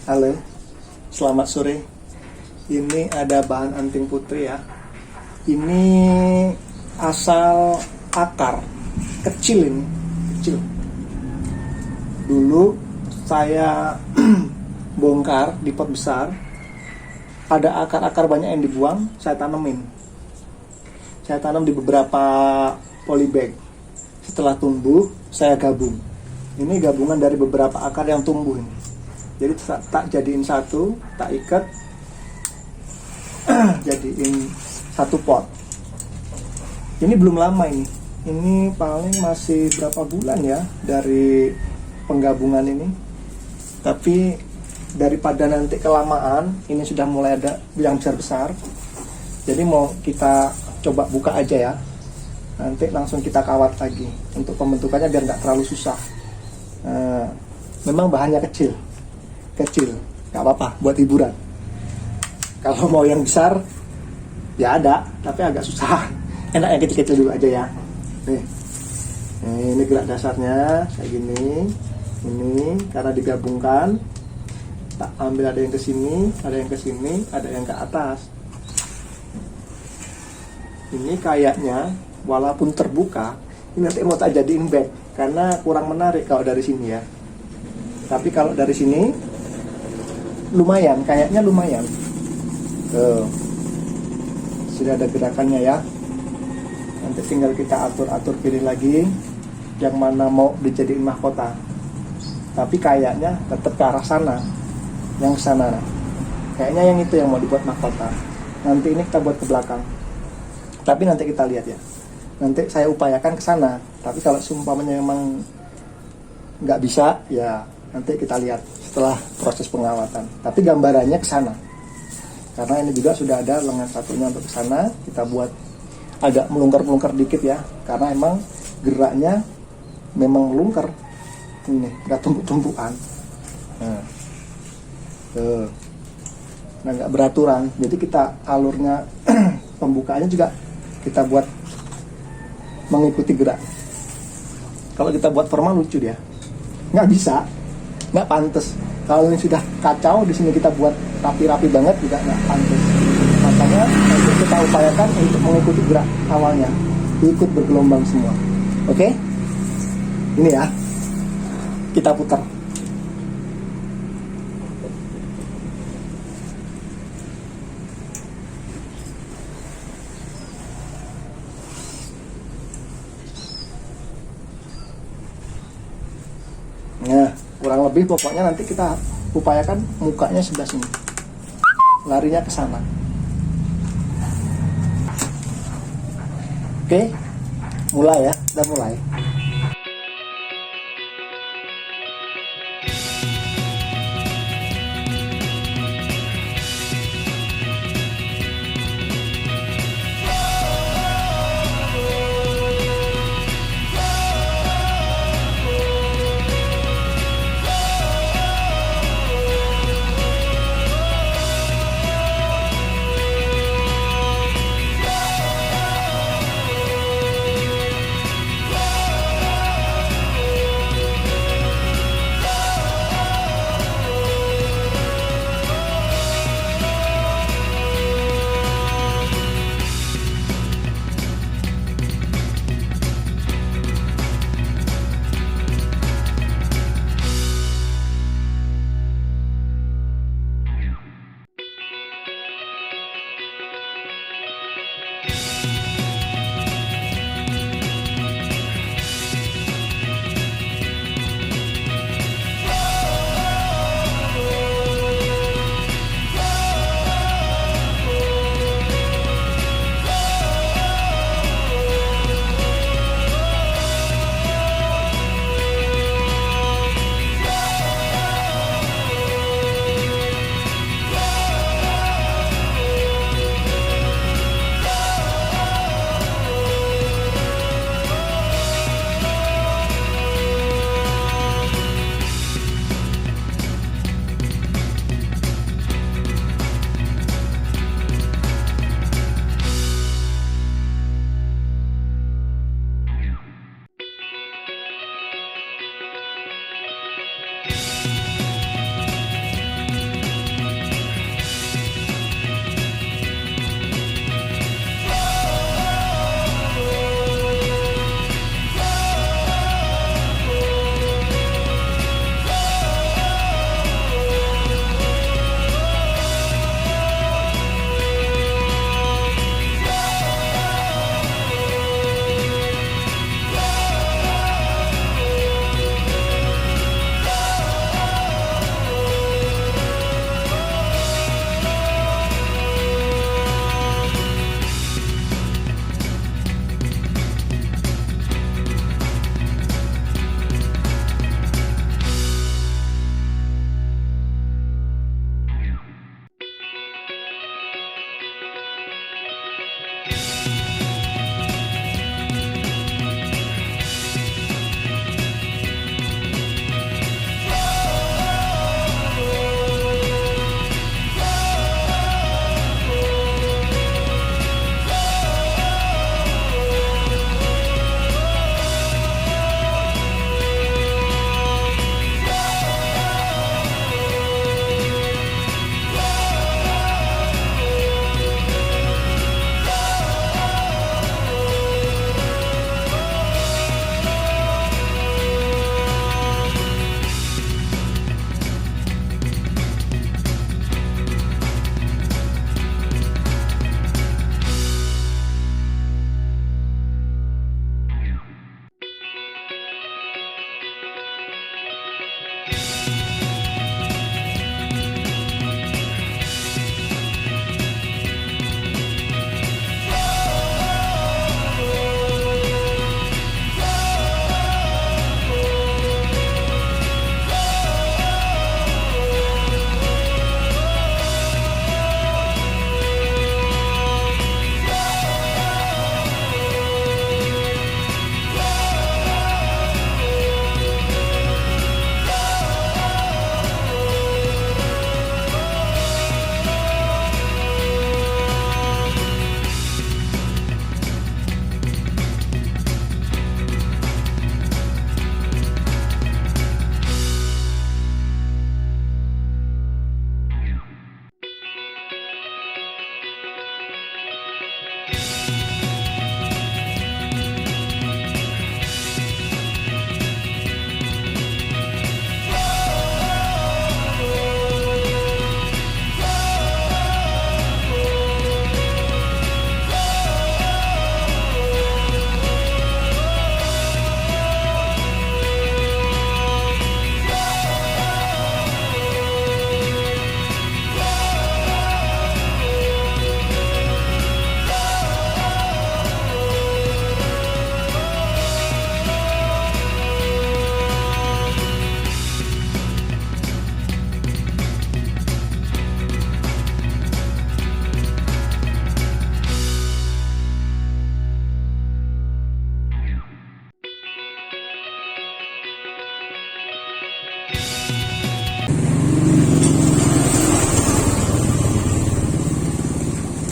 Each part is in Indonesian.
Halo, selamat sore. Ini ada bahan anting putri ya. Ini asal akar, kecil ini, kecil. Dulu saya bongkar di pot besar, ada akar-akar banyak yang dibuang, saya tanemin. Saya tanam di beberapa polybag. Setelah tumbuh, saya gabung. Ini gabungan dari beberapa akar yang tumbuh ini. Jadi tak jadiin satu, tak ikat, jadiin satu pot. Ini belum lama ini. Ini paling masih berapa bulan ya dari penggabungan ini. Tapi daripada nanti kelamaan, ini sudah mulai ada yang besar-besar. Jadi mau kita coba buka aja ya. Nanti langsung kita kawat lagi. Untuk pembentukannya biar nggak terlalu susah. Memang bahannya kecil, nggak apa-apa buat hiburan. Kalau mau yang besar, ya ada, tapi agak susah. Enak yang kecil-kecil dulu aja ya. Nih, ini gerak dasarnya kayak gini. Ini karena digabungkan, tak ambil ada yang ke sini, ada yang ke sini, ada yang ke atas. Ini kayaknya walaupun terbuka, ini nanti mau tak jadiin bag karena kurang menarik kalau dari sini ya. Tapi kalau dari sini lumayan, kayaknya lumayan. Tuh, sudah ada gerakannya ya. Nanti tinggal kita atur-atur pilih lagi yang mana mau dijadiin mahkota. Tapi kayaknya tetap ke arah sana, yang sana. Kayaknya yang itu yang mau dibuat mahkota. Nanti ini kita buat ke belakang. Tapi nanti kita lihat ya. Nanti saya upayakan ke sana. Tapi kalau seumpamanya memang nggak bisa, ya nanti kita lihat setelah proses pengawatan. Tapi gambarannya ke sana. Karena ini juga sudah ada lengan satunya untuk ke sana. Kita buat agak melungker-melungker dikit ya. Karena emang geraknya memang melungker. Ini, nggak tumpuk-tumpukan. Nah, tuh. Nah, nggak beraturan. Jadi kita alurnya pembukaannya juga kita buat mengikuti gerak. Kalau kita buat formal lucu dia. Nggak bisa. Nggak pantas. Kalau ini sudah kacau, di sini kita buat rapi-rapi banget juga nggak pantas. Makanya nanti kita upayakan untuk mengikuti gerak awalnya, ikut bergelombang semua. Oke? Ini ya, kita putar. Nah, kurang lebih pokoknya nanti kita upayakan mukanya sebelah sini, larinya ke sana. Oke, mulai ya, udah mulai.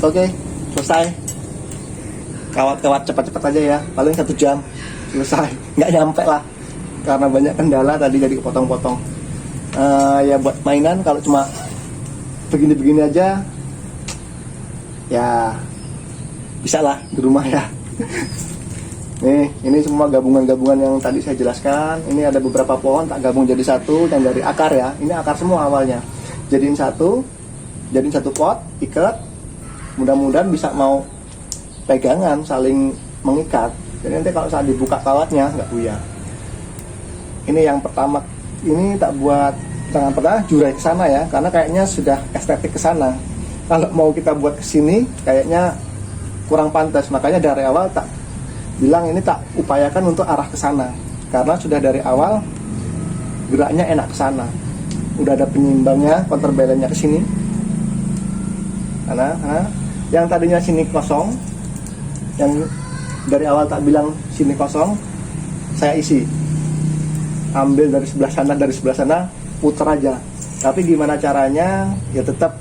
Oke, selesai. Kawat-kawat cepat-cepat aja ya, paling 1 jam selesai. Nggak nyampe lah, karena banyak kendala tadi jadi kepotong-potong. Ya buat mainan kalau cuma begini-begini aja, ya bisa lah di rumah ya. Nih, ini semua gabungan-gabungan yang tadi saya jelaskan. Ini ada beberapa pohon tak gabung jadi satu, yang dari akar ya. Ini akar semua awalnya. Jadiin satu pot, ikat. Mudah-mudahan bisa mau pegangan, saling mengikat. Jadi nanti kalau saat dibuka kawatnya nggak buyar. Ini yang pertama, ini tak buat jangan pernah jurai ke sana ya, karena kayaknya sudah estetik ke sana. Kalau mau kita buat ke sini, kayaknya kurang pantas. Makanya dari awal tak bilang ini tak upayakan untuk arah ke sana, karena sudah dari awal geraknya enak ke sana. Udah ada penyimbangnya, counterbalance-nya ke sini. Karena yang tadinya sini kosong, yang dari awal tak bilang sini kosong, saya isi. Ambil dari sebelah sana, puter aja. Tapi gimana caranya? Ya tetap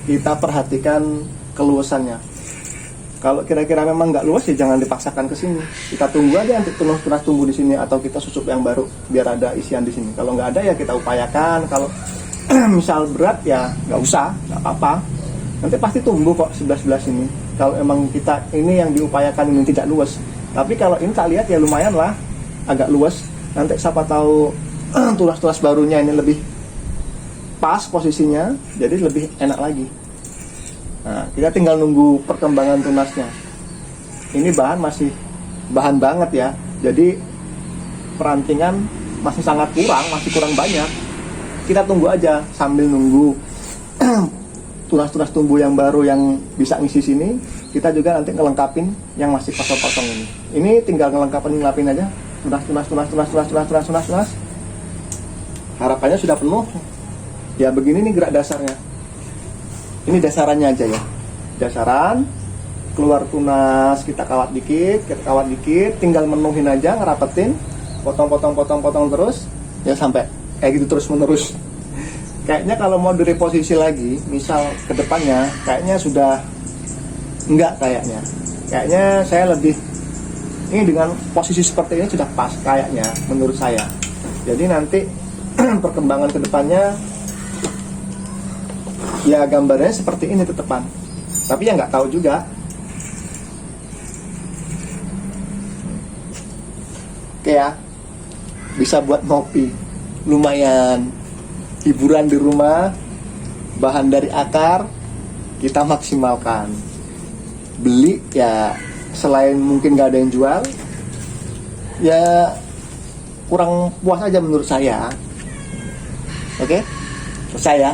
kita perhatikan keluasannya. Kalau kira-kira memang nggak luas ya jangan dipaksakan ke sini. Kita tunggu aja nanti tunas tumbuh di sini, atau kita susup yang baru biar ada isian di sini. Kalau nggak ada ya kita upayakan. Kalau misal berat ya nggak usah, nggak apa-apa. Nanti pasti tumbuh kok sebelah sini. Kalau emang kita ini yang diupayakan ini tidak luas. Tapi kalau ini tak lihat ya lumayan lah, agak luas. Nanti siapa tahu tunas-tunas barunya ini lebih pas posisinya, jadi lebih enak lagi. Nah, kita tinggal nunggu perkembangan tunasnya. Ini bahan masih bahan banget ya, jadi perantingan masih sangat kurang, masih kurang banyak. Kita tunggu aja sambil nunggu tunas-tunas tumbuh yang baru yang bisa ngisi sini. Kita juga nanti ngelengkapin yang masih kosong-kosong ini. Ini tinggal ngelengkapin aja. Tunas. Harapannya sudah penuh. Ya begini nih gerak dasarnya. Ini dasarannya aja ya. Dasaran, keluar tunas, kita kawat dikit, tinggal menuhin aja, ngerapetin, potong terus, ya sampai kayak gitu terus menerus. Kayaknya kalau mau direposisi lagi, misal ke depannya, kayaknya sudah enggak kayaknya. Kayaknya saya lebih ini dengan posisi seperti ini sudah pas kayaknya menurut saya. Jadi nanti perkembangan ke depannya ya gambarnya seperti ini tetepan. Tapi ya nggak tahu juga. Oke ya, bisa buat ngopi, lumayan. Hiburan di rumah, bahan dari akar kita maksimalkan. Beli ya selain mungkin nggak ada yang jual, ya kurang puas aja menurut saya. Oke, selesai ya.